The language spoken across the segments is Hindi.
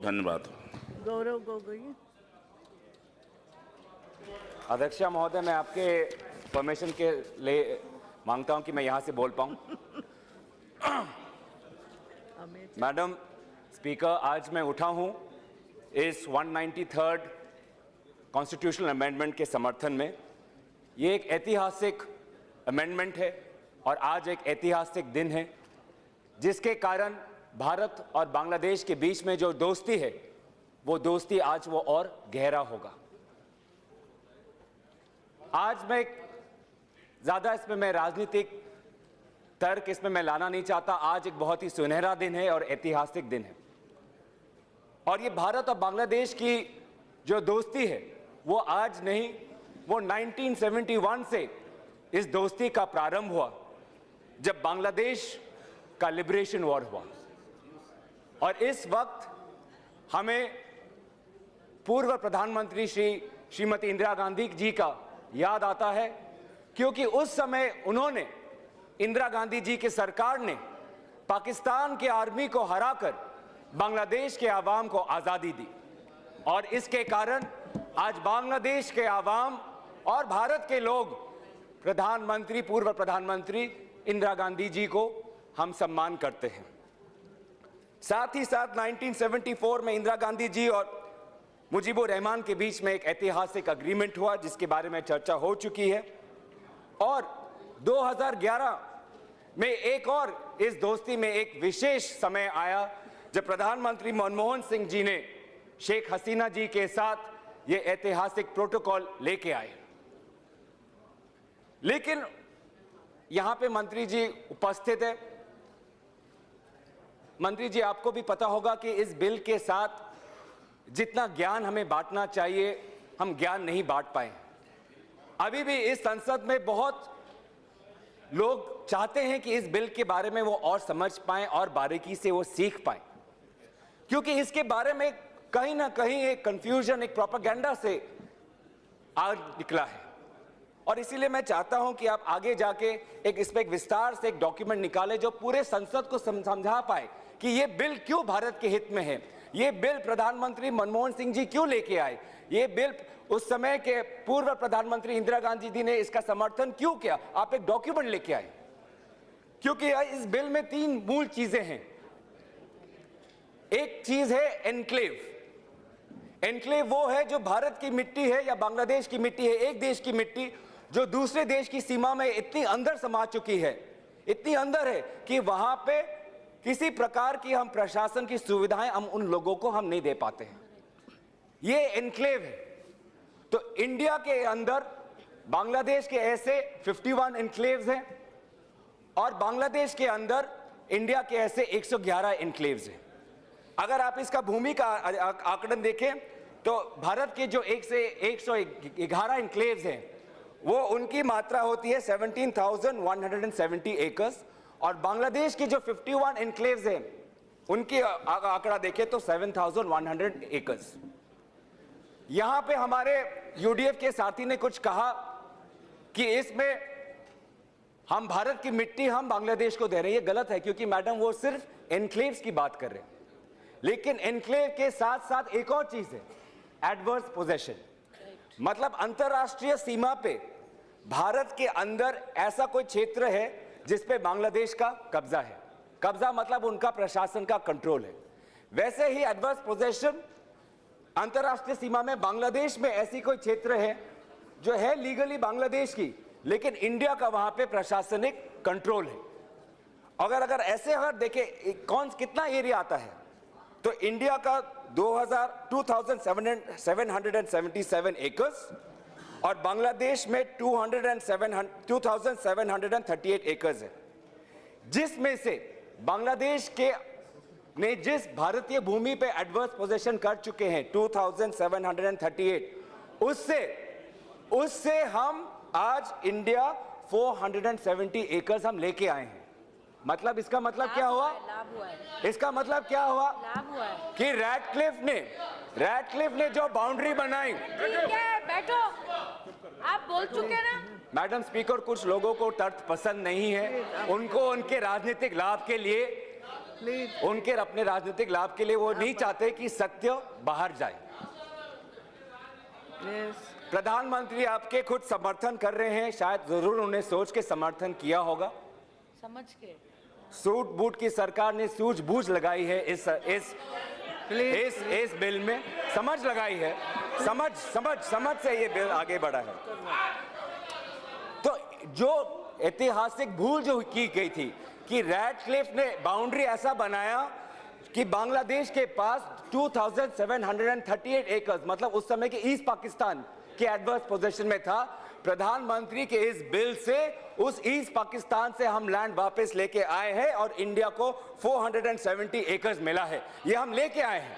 धन्यवाद। गौरव गोगोई। अध्यक्ष महोदय, मैं आपके परमिशन के लिए मांगता हूं कि मैं यहां से बोल पाऊं। मैडम स्पीकर, आज मैं उठा हूं इस 193rd कॉन्स्टिट्यूशनल अमेंडमेंट के समर्थन में। ये एक ऐतिहासिक अमेंडमेंट है और आज एक ऐतिहासिक दिन है जिसके कारण भारत और बांग्लादेश के बीच में जो दोस्ती है वो दोस्ती आज वो और गहरा होगा। आज मैं ज़्यादा इसमें मैं राजनीतिक तर्क इसमें मैं लाना नहीं चाहता। आज एक बहुत ही सुनहरा दिन है और ऐतिहासिक दिन है और ये भारत और बांग्लादेश की जो दोस्ती है वो आज नहीं, वो 1971 से इस दोस्ती का प्रारंभ हुआ जब बांग्लादेश का लिबरेशन वॉर हुआ। और इस वक्त हमें पूर्व प्रधानमंत्री श्रीमती इंदिरा गांधी जी का याद आता है, क्योंकि उस समय उन्होंने, इंदिरा गांधी जी की सरकार ने पाकिस्तान के आर्मी को हराकर बांग्लादेश के आवाम को आज़ादी दी और इसके कारण आज बांग्लादेश के आवाम और भारत के लोग प्रधानमंत्री, पूर्व प्रधानमंत्री इंदिरा गांधी जी को हम सम्मान करते हैं। साथ ही साथ 1974 में इंदिरा गांधी जी और मुजीबुर रहमान के बीच में एक ऐतिहासिक एग्रीमेंट हुआ जिसके बारे में चर्चा हो चुकी है और 2011 में एक और इस दोस्ती में एक विशेष समय आया जब प्रधानमंत्री मनमोहन सिंह जी ने शेख हसीना जी के साथ ये ऐतिहासिक प्रोटोकॉल लेके आए। लेकिन यहां पे मंत्री जी उपस्थित है। मंत्री जी, आपको भी पता होगा कि इस बिल के साथ जितना ज्ञान हमें बांटना चाहिए हम ज्ञान नहीं बांट पाए। अभी भी इस संसद में बहुत लोग चाहते हैं कि इस बिल के बारे में वो और समझ पाएं और बारीकी से वो सीख पाएं, क्योंकि इसके बारे में कहीं ना कहीं एक कंफ्यूजन, एक प्रोपेगेंडा से आ निकला है। और इसीलिए मैं चाहता हूं कि आप आगे जाके इस पे एक विस्तार से एक डॉक्यूमेंट निकालें जो पूरे संसद को समझा पाए कि ये बिल क्यों भारत के हित में है, ये बिल प्रधानमंत्री मनमोहन सिंह जी क्यों लेके आए, ये बिल उस समय के पूर्व प्रधानमंत्री इंदिरा गांधी जी ने इसका समर्थन क्यों किया। आप एक डॉक्यूमेंट लेके आए, क्योंकि इस बिल में 3 मूल चीजें हैं। एक चीज है एनक्लेव। एनक्लेव वो है जो भारत की मिट्टी है या बांग्लादेश की मिट्टी है, एक देश की मिट्टी जो दूसरे देश की सीमा में इतनी अंदर समा चुकी है, इतनी अंदर है कि वहां पे किसी प्रकार की हम प्रशासन की सुविधाएं हम उन लोगों को हम नहीं दे पाते हैं। ये एनक्लेव है। तो इंडिया के अंदर बांग्लादेश के ऐसे 51 एनक्लेव्स हैं और बांग्लादेश के अंदर इंडिया के ऐसे 111 एनक्लेव्स हैं। अगर आप इसका भूमि का आंकड़न देखें तो भारत के जो 111 एनक्लेव्स हैं वो उनकी मात्रा होती है 17,170 एकर्स और बांग्लादेश की जो 51 एनक्लेव्स हैं उनकी आंकड़ा देखें तो 7,100 एकर्स। यहां पे हमारे यूडीएफ के साथी ने कुछ कहा कि इसमें हम भारत की मिट्टी हम बांग्लादेश को दे रहे हैं। ये गलत है, क्योंकि मैडम वो सिर्फ एनक्लेव्स की बात कर रहे हैं, लेकिन एनक्लेव के साथ साथ एक और चीज है, एडवर्स पोजेशन। मतलब अंतरराष्ट्रीय सीमा पे भारत के अंदर ऐसा कोई क्षेत्र है जिस पे बांग्लादेश का कब्जा है। कब्जा मतलब उनका प्रशासन का कंट्रोल है। वैसे ही एडवर्स पोजेशन अंतरराष्ट्रीय सीमा में बांग्लादेश में ऐसी कोई क्षेत्र है जो है लीगली बांग्लादेश की, लेकिन इंडिया का वहां पे प्रशासनिक कंट्रोल है। अगर ऐसे अगर देखें कितना एरिया आता है तो इंडिया का 2,777 एकर्स और बांग्लादेश में 2,738 एकर्स है, जिसमें से बांग्लादेश के ने जिस भारतीय भूमि पे एडवर्स पोजेशन कर चुके हैं 2,738, उससे हम आज इंडिया 470 एकर्स हम लेके आए हैं। मतलब इसका मतलब क्या हुआ? इसका मतलब क्या हुआ कि रैटक्लिफ ने जो बाउंड्री बनाई। ठीक है, बैठो, आप बोल चुके ना। मैडम स्पीकर, कुछ लोगों को तर्क पसंद नहीं है, उनको उनके राजनीतिक लाभ के लिए प्लीज उनके अपने राजनीतिक लाभ के लिए वो नहीं चाहते कि सत्य बाहर जाए। यस प्रधानमंत्री आपके खुद समर्थन कर रहे हैं, शायद जरूर उन्हें सोच के समर्थन किया होगा। समझ के सूट बूट की सरकार ने सूझबूझ लगाई है इस बिल में, समझ लगाई है, समझ से ये बिल आगे बढ़ा है। तो जो ऐतिहासिक भूल जो की गई थी कि रैडक्लिफ ने बाउंड्री ऐसा बनाया कि बांग्लादेश के पास 2738 एकड़, मतलब उस समय के ईस्ट पाकिस्तान के एडवर्स पोजीशन में था। प्रधानमंत्री के इस बिल से उस ईस्ट पाकिस्तान से हम लैंड वापस लेके आए हैं और इंडिया को 470 एकड़ मिला है, ये हम लेके आए हैं।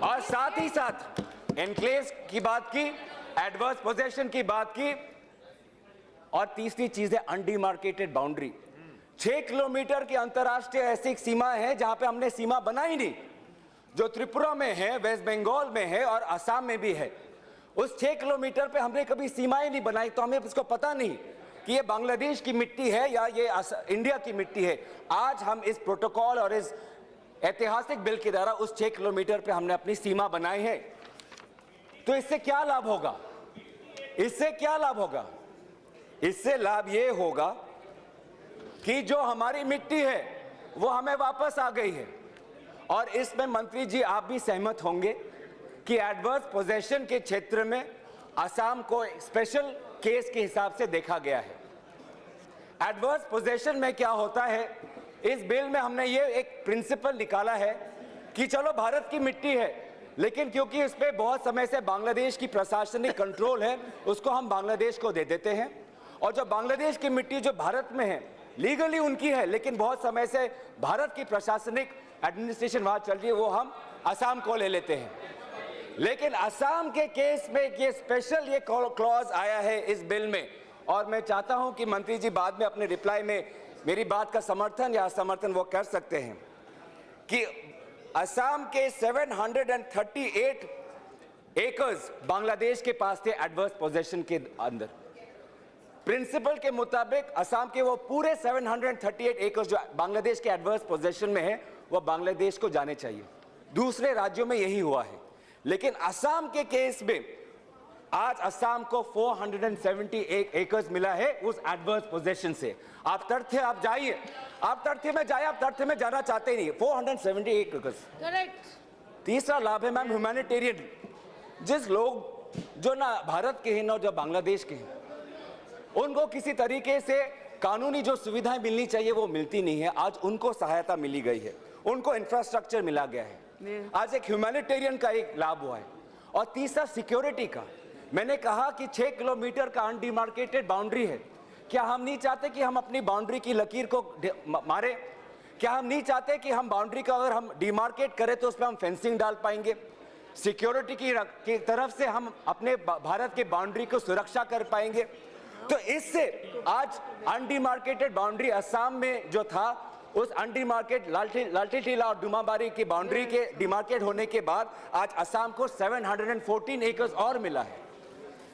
और साथ ही साथ एनक्लेव्स की बात की, एडवर्स पोजीशन की बात की, और तीसरी चीज है अनडिमार्केटेड बाउंड्री। 6 किलोमीटर की अंतरराष्ट्रीय ऐसी सीमा है जहां पे हमने सीमा बनाई नहीं, जो त्रिपुरा में है, वेस्ट बंगाल में है और असम में भी है। उस 6 किलोमीटर पे हमने कभी सीमाएं नहीं बनाई, तो हमें इसको पता नहीं कि ये बांग्लादेश की मिट्टी है या ये इंडिया की मिट्टी है। आज हम इस प्रोटोकॉल और इस ऐतिहासिक बिल के द्वारा उस 6 किलोमीटर पे हमने अपनी सीमा बनाई है। तो इससे क्या लाभ होगा? इससे क्या लाभ होगा? इससे लाभ ये होगा कि जो हमारी मिट्टी है वो हमें वापस आ गई है। और इसमें मंत्री जी आप भी सहमत होंगे कि एडवर्स पोजेशन के क्षेत्र में असम को स्पेशल केस के हिसाब से देखा गया है। एडवर्स पोजेशन में क्या होता है, इस बिल में हमने ये एक प्रिंसिपल निकाला है कि चलो भारत की मिट्टी है, लेकिन क्योंकि इस पे बहुत समय से बांग्लादेश की प्रशासनिक कंट्रोल है, उसको हम बांग्लादेश को दे देते हैं। और जो बांग्लादेश की मिट्टी जो भारत में है, लीगली उनकी है, लेकिन बहुत समय से भारत की प्रशासनिक एडमिनिस्ट्रेशन वहां चल रही है, वो हम असम को ले लेते हैं। लेकिन असम के केस में ये स्पेशल ये क्लॉज आया है इस बिल में, और मैं चाहता हूं कि मंत्री जी बाद में अपने रिप्लाई में मेरी बात का समर्थन या असमर्थन वो कर सकते हैं कि असम के 738 एकर्स बांग्लादेश के पास थे एडवर्स पोजेशन के अंदर। प्रिंसिपल के मुताबिक असम के वो पूरे 738 एकर्स जो बांग्लादेश के एडवर्स पोजेशन में है वो बांग्लादेश को जाने चाहिए। दूसरे राज्यों में यही हुआ है, लेकिन असम के केस में आज असम को 478 एकर्स मिला है उस एडवर्स पोजेशन से। आप तथ्य आप जाइए, आप तथ्य में जाइए, आप तथ्य में जाना चाहते नहीं। 478 एकर्स। करेक्ट। तीसरा लाभ है मैम ह्यूमैनिटेरियन। जिस लोग जो ना भारत के हैं ना जो बांग्लादेश के हैं, उनको किसी तरीके से कानूनी जो सुविधाएं मिलनी चाहिए वो मिलती नहीं है। आज उनको सहायता मिली गई है, उनको इंफ्रास्ट्रक्चर मिला गया है। आज एक ह्यूमैनिटेरियन का एक लाभ हुआ है। और तीसरा सिक्योरिटी का। मैंने कहा कि 6 किलोमीटर का अनडिमार्केटेड बाउंड्री है। क्या हम नहीं चाहते कि हम अपनी बाउंड्री की लकीर को मारे? क्या हम नहीं चाहते कि हम बाउंड्री का अगर हम डिमार्केट करें तो उसमें हम फेंसिंग डाल पाएंगे? सिक्योरिटी की तरफ से हम अपने भारत के बाउंड्री को सुरक्षा कर पाएंगे। तो इससे आज अनडिमार्केटेड बाउंड्री असम में जो था, उस अनडिमार्केट लालटीटीला और डुमाबारी की बाउंड्री के डिमार्केट होने के बाद आज असम को 714 एकर्स और मिला है।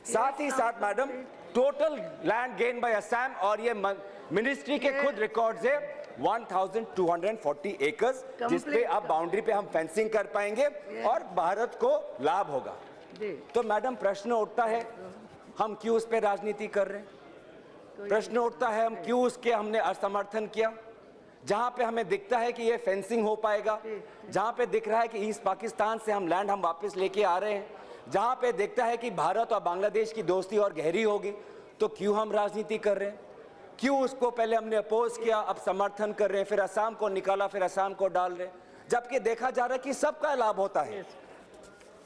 साथ ही साथ madam total land gain by Assam, और ये मिनिस्ट्री के खुद रिकॉर्ड्स है, 1240 एकर्स, जिसपे अब बाउंड्री पे हम फेंसिंग कर पाएंगे और भारत को लाभ होगा। तो मैडम प्रश्न उठता है हम क्यों उस पे राजनीति कर रहे हैं? प्रश्न उठता है हम क्यों उसके हमने असमर्थन किया? जहां पे हमें दिखता है कि ये फेंसिंग हो पाएगा, जहां पे दिख रहा है कि ईस्ट पाकिस्तान से हम लैंड हम वापस लेके आ रहे हैं, जहां पे दिखता है कि भारत और बांग्लादेश की दोस्ती और गहरी होगी, तो क्यों हम राजनीति कर रहे हैं? क्यों उसको पहले हमने अपोज किया, अब समर्थन कर रहे हैं, फिर असम को निकाला, फिर असम को डाल रहे हैं, जबकि देखा जा रहा है कि सबका लाभ होता है।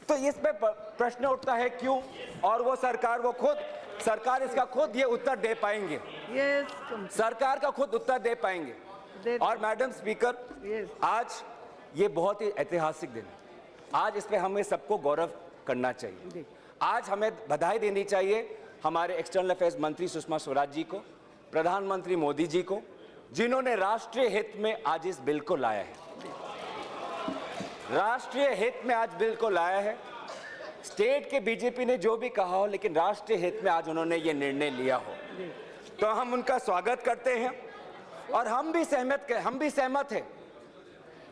तो इस पे प्रश्न उठता है क्यों? और वो सरकार इसका खुद ये उत्तर दे पाएंगे। सरकार का खुद उत्तर दे पाएंगे। और मैडम स्पीकर, आज ये बहुत ही ऐतिहासिक दिन है। आज इस पे हमें सबको गौरव करना चाहिए। आज हमें बधाई देनी चाहिए हमारे एक्सटर्नल अफेयर्स मंत्री सुषमा स्वराज जी को, प्रधानमंत्री मोदी जी को, जिन्होंने राष्ट्रीय हित में आज इस बिल को लाया है। राष्ट्रीय हित में आज बिल को लाया है। स्टेट के बीजेपी ने जो भी कहा हो, लेकिन राष्ट्रीय हित में आज उन्होंने ये निर्णय लिया हो, तो हम उनका स्वागत करते हैं। और हम भी सहमत हैं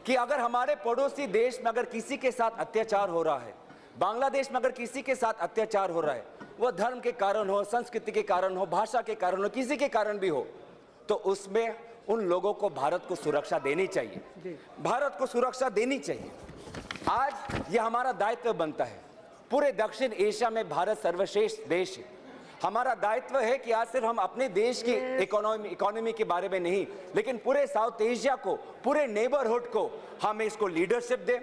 कि अगर हमारे पड़ोसी देश में अगर किसी के साथ अत्याचार हो रहा है, बांग्लादेश में अगर किसी के साथ अत्याचार हो रहा है, वो धर्म के कारण हो, संस्कृति के कारण हो, भाषा के कारण हो, किसी के कारण भी हो, तो उसमें उन लोगों को भारत को सुरक्षा देनी चाहिए। भारत को सुरक्षा देनी चाहिए। आज ये हमारा दायित्व बनता है। पूरे दक्षिण एशिया में भारत सर्वश्रेष्ठ देश है। हमारा दायित्व है कि आज सिर्फ हम अपने देश की इकोनॉमी के बारे में नहीं, लेकिन पूरे साउथ एशिया को, पूरे नेबरहुड को हम इसको लीडरशिप दें।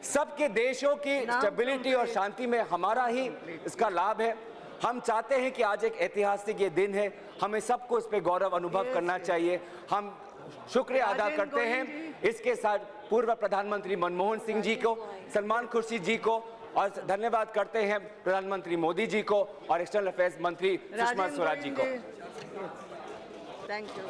सबके देशों की स्टेबिलिटी और शांति में हमारा ही इसका लाभ है। हम चाहते हैं कि आज एक ऐतिहासिक ये दिन है, हमें सबको इस पे गौरव अनुभव करना चाहिए। हम शुक्रिया अदा करते हैं इसके साथ पूर्व प्रधानमंत्री मनमोहन सिंह जी को, सलमान खुर्शीद जी को, और धन्यवाद करते हैं प्रधानमंत्री मोदी जी को और एक्सटर्नल अफेयर्स मंत्री सुषमा स्वराज जी को। Thank you.